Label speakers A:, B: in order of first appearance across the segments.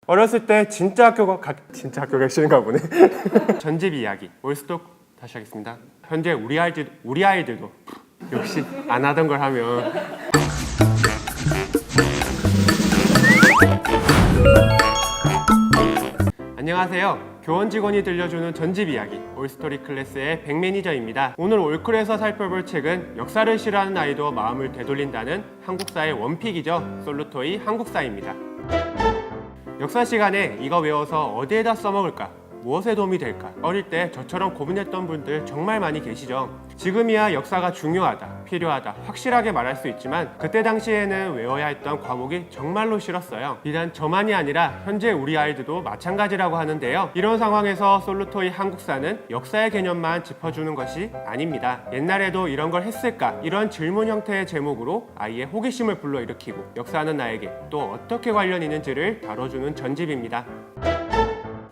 A: 어렸을 때 진짜 학교 가시는가 보네. 전집 이야기 올스톡 다시 하겠습니다. 현재 우리 아이들도 역시 안 하던 걸 하면 안녕하세요. 교원 직원이 들려주는 전집 이야기 올스토리 클래스의 백 매니저입니다. 오늘 올클에서 살펴볼 책은 역사를 싫어하는 아이도 마음을 되돌린다는 한국사의 원픽이죠. 솔루토이 한국사입니다. 역사 시간에 이거 외워서 어디에다 써먹을까? 무엇에 도움이 될까? 어릴 때 저처럼 고민했던 분들 정말 많이 계시죠? 지금이야 역사가 중요하다, 필요하다, 확실하게 말할 수 있지만 그때 당시에는 외워야 했던 과목이 정말로 싫었어요. 비단 저만이 아니라 현재 우리 아이들도 마찬가지라고 하는데요. 이런 상황에서 솔루토이 한국사는 역사의 개념만 짚어주는 것이 아닙니다. 옛날에도 이런 걸 했을까? 이런 질문 형태의 제목으로 아이의 호기심을 불러일으키고 역사는 나에게 또 어떻게 관련 있는지를 다뤄주는 전집입니다.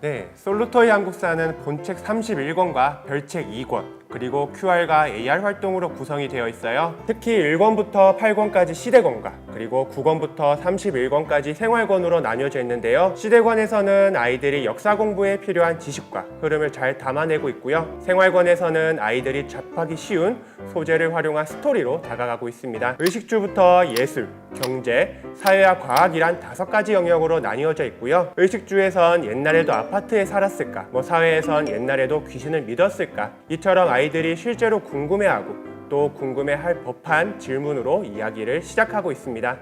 A: 네, 솔루토이 한국사는 본책 31권과 별책 2권 그리고 QR과 AR 활동으로 구성이 되어 있어요. 특히 1권부터 8권까지 시대권과 그리고 9권부터 31권까지 생활권으로 나뉘어져 있는데요. 시대권에서는 아이들이 역사 공부에 필요한 지식과 흐름을 잘 담아내고 있고요. 생활권에서는 아이들이 접하기 쉬운 소재를 활용한 스토리로 다가가고 있습니다. 의식주부터 예술, 경제, 사회와 과학이란 5가지 영역으로 나뉘어져 있고요. 의식주에선 옛날에도 아파트에 살았을까? 사회에선 옛날에도 귀신을 믿었을까? 이처럼 아이들이 실제로 궁금해하고 또 궁금해할 법한 질문으로 이야기를 시작하고 있습니다.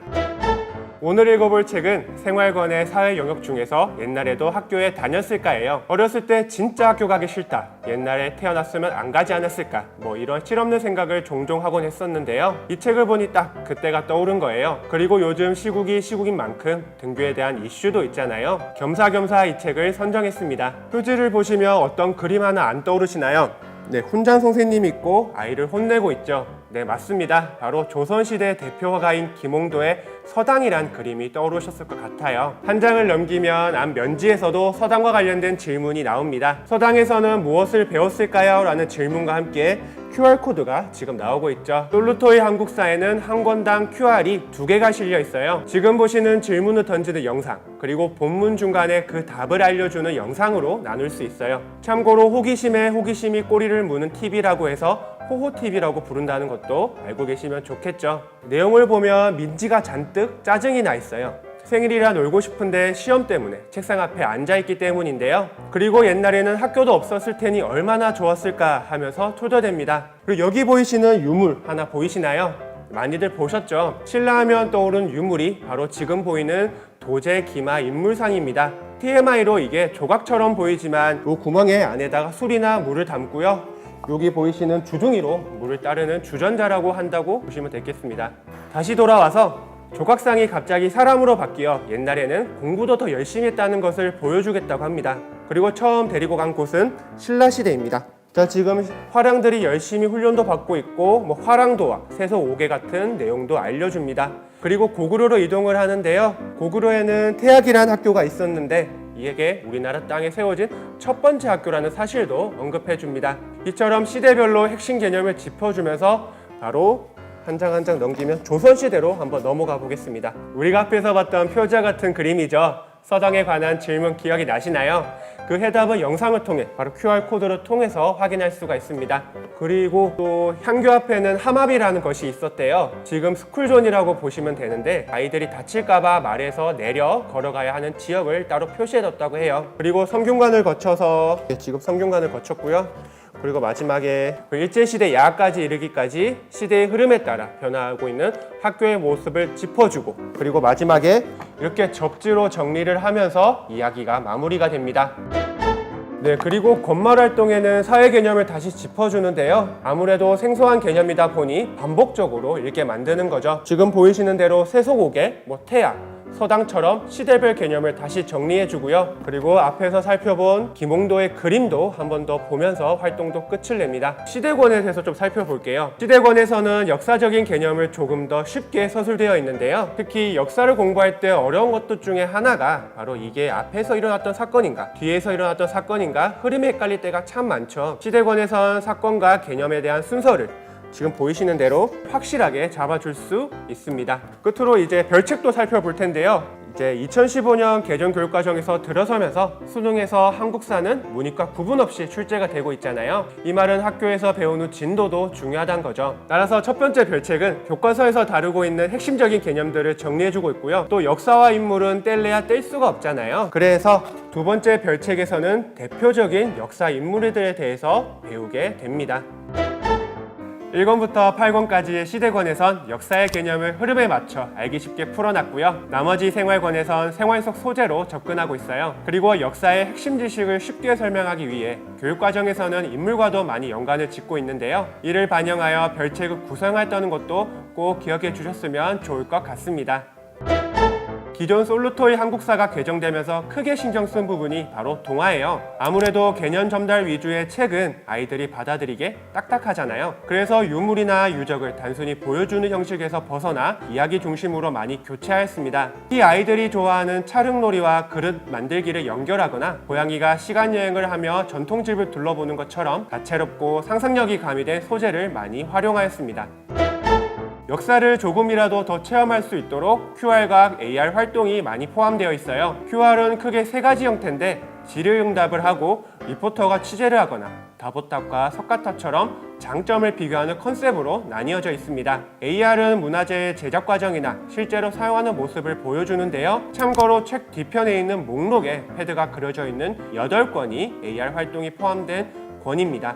A: 오늘 읽어볼 책은 생활권의 사회 영역 중에서 옛날에도 학교에 다녔을까예요. 어렸을 때 진짜 학교 가기 싫다, 옛날에 태어났으면 안 가지 않았을까, 이런 실없는 생각을 종종 하곤 했었는데요. 이 책을 보니 딱 그때가 떠오른 거예요. 그리고 요즘 시국이 시국인 만큼 등교에 대한 이슈도 있잖아요. 겸사겸사 이 책을 선정했습니다. 표지를 보시면 어떤 그림 하나 안 떠오르시나요? 네, 훈장 선생님이 있고 아이를 혼내고 있죠. 네, 맞습니다. 바로 조선시대 대표 화가인 김홍도의 서당이란 그림이 떠오르셨을 것 같아요. 한 장을 넘기면 앞 면지에서도 서당과 관련된 질문이 나옵니다. 서당에서는 무엇을 배웠을까요? 라는 질문과 함께 QR코드가 지금 나오고 있죠. 솔루토이 한국사에는 한 권당 QR이 2개가 실려 있어요. 지금 보시는 질문을 던지는 영상 그리고 본문 중간에 그 답을 알려주는 영상으로 나눌 수 있어요. 참고로 호기심에 호기심이 꼬리를 무는 TV라고 해서 호호TV라고 부른다는 것도 알고 계시면 좋겠죠. 내용을 보면 민지가 잔뜩 짜증이 나 있어요. 생일이라 놀고 싶은데 시험 때문에 책상 앞에 앉아있기 때문인데요. 그리고 옛날에는 학교도 없었을 테니 얼마나 좋았을까 하면서 초조됩니다. 그리고 여기 보이시는 유물 하나 보이시나요? 많이들 보셨죠? 신라하면 떠오른 유물이 바로 지금 보이는 도제 기마 인물상입니다. TMI로 이게 조각처럼 보이지만 이 구멍에 안에다가 술이나 물을 담고요. 여기 보이시는 주둥이로 물을 따르는 주전자라고 한다고 보시면 되겠습니다. 다시 돌아와서 조각상이 갑자기 사람으로 바뀌어 옛날에는 공부도 더 열심히 했다는 것을 보여주겠다고 합니다. 그리고 처음 데리고 간 곳은 신라시대입니다. 자, 지금 화랑들이 열심히 훈련도 받고 있고 화랑도와 세서 5개 같은 내용도 알려줍니다. 그리고 고구려로 이동을 하는데요. 고구려에는 태학이라는 학교가 있었는데 이게 우리나라 땅에 세워진 첫 번째 학교라는 사실도 언급해줍니다. 이처럼 시대별로 핵심 개념을 짚어주면서 바로 한 장 한 장 넘기면 조선시대로 한번 넘어가 보겠습니다. 우리가 앞에서 봤던 표지와 같은 그림이죠. 서당에 관한 질문 기억이 나시나요? 그 해답은 영상을 통해 바로 QR코드를 통해서 확인할 수가 있습니다. 그리고 또 향교 앞에는 함압이라는 것이 있었대요. 지금 스쿨존이라고 보시면 되는데 아이들이 다칠까봐 말에서 내려 걸어가야 하는 지역을 따로 표시해뒀다고 해요. 그리고 성균관을 거쳐서 지금 성균관을 거쳤고요. 그리고 마지막에 일제시대 야까지 이르기까지 시대의 흐름에 따라 변화하고 있는 학교의 모습을 짚어주고 그리고 마지막에 이렇게 접지로 정리를 하면서 이야기가 마무리가 됩니다. 네, 그리고 권말 활동에는 사회 개념을 다시 짚어주는데요. 아무래도 생소한 개념이다 보니 반복적으로 읽게 만드는 거죠. 지금 보이시는 대로 세속오개, 태학, 서당처럼 시대별 개념을 다시 정리해주고요. 그리고 앞에서 살펴본 김홍도의 그림도 한 번 더 보면서 활동도 끝을 냅니다. 시대권에 대해서 좀 살펴볼게요. 시대권에서는 역사적인 개념을 조금 더 쉽게 서술되어 있는데요. 특히 역사를 공부할 때 어려운 것들 중에 하나가 바로 이게 앞에서 일어났던 사건인가 뒤에서 일어났던 사건인가 흐름이 헷갈릴 때가 참 많죠. 시대권에선 사건과 개념에 대한 순서를 지금 보이시는 대로 확실하게 잡아줄 수 있습니다. 끝으로 이제 별책도 살펴볼 텐데요. 이제 2015년 개정 교육과정에서 들어서면서 수능에서 한국사는 문이과 구분 없이 출제가 되고 있잖아요. 이 말은 학교에서 배운 후 진도도 중요하다는 거죠. 따라서 첫 번째 별책은 교과서에서 다루고 있는 핵심적인 개념들을 정리해주고 있고요. 또 역사와 인물은 뗄래야 뗄 수가 없잖아요. 그래서 두 번째 별책에서는 대표적인 역사 인물들에 대해서 배우게 됩니다. 1권부터 8권까지의 시대권에선 역사의 개념을 흐름에 맞춰 알기 쉽게 풀어놨고요. 나머지 생활권에선 생활 속 소재로 접근하고 있어요. 그리고 역사의 핵심 지식을 쉽게 설명하기 위해 교육과정에서는 인물과도 많이 연관을 짓고 있는데요. 이를 반영하여 별책을 구성했다는 것도 꼭 기억해 주셨으면 좋을 것 같습니다. 기존 솔루토이 한국사가 개정되면서 크게 신경 쓴 부분이 바로 동화예요. 아무래도 개념 전달 위주의 책은 아이들이 받아들이게 딱딱하잖아요. 그래서 유물이나 유적을 단순히 보여주는 형식에서 벗어나 이야기 중심으로 많이 교체하였습니다. 이 아이들이 좋아하는 찰흙놀이와 그릇 만들기를 연결하거나 고양이가 시간여행을 하며 전통집을 둘러보는 것처럼 다채롭고 상상력이 가미된 소재를 많이 활용하였습니다. 역사를 조금이라도 더 체험할 수 있도록 QR과 AR 활동이 많이 포함되어 있어요. QR은 크게 세 가지 형태인데 질의응답을 하고 리포터가 취재를 하거나 다보탑과 석가탑처럼 장점을 비교하는 컨셉으로 나뉘어져 있습니다. AR은 문화재의 제작 과정이나 실제로 사용하는 모습을 보여주는데요. 참고로 책 뒤편에 있는 목록에 패드가 그려져 있는 8권이 AR 활동이 포함된 권입니다.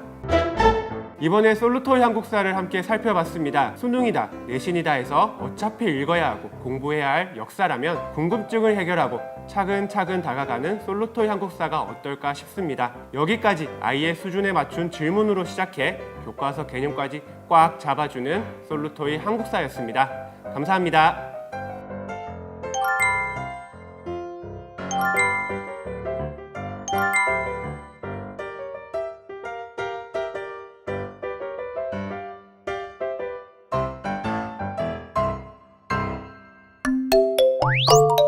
A: 이번에 솔루토이 한국사를 함께 살펴봤습니다. 수능이다, 내신이다 해서 어차피 읽어야 하고 공부해야 할 역사라면 궁금증을 해결하고 차근차근 다가가는 솔루토이 한국사가 어떨까 싶습니다. 여기까지 아이의 수준에 맞춘 질문으로 시작해 교과서 개념까지 꽉 잡아주는 솔루토이 한국사였습니다. 감사합니다.
B: you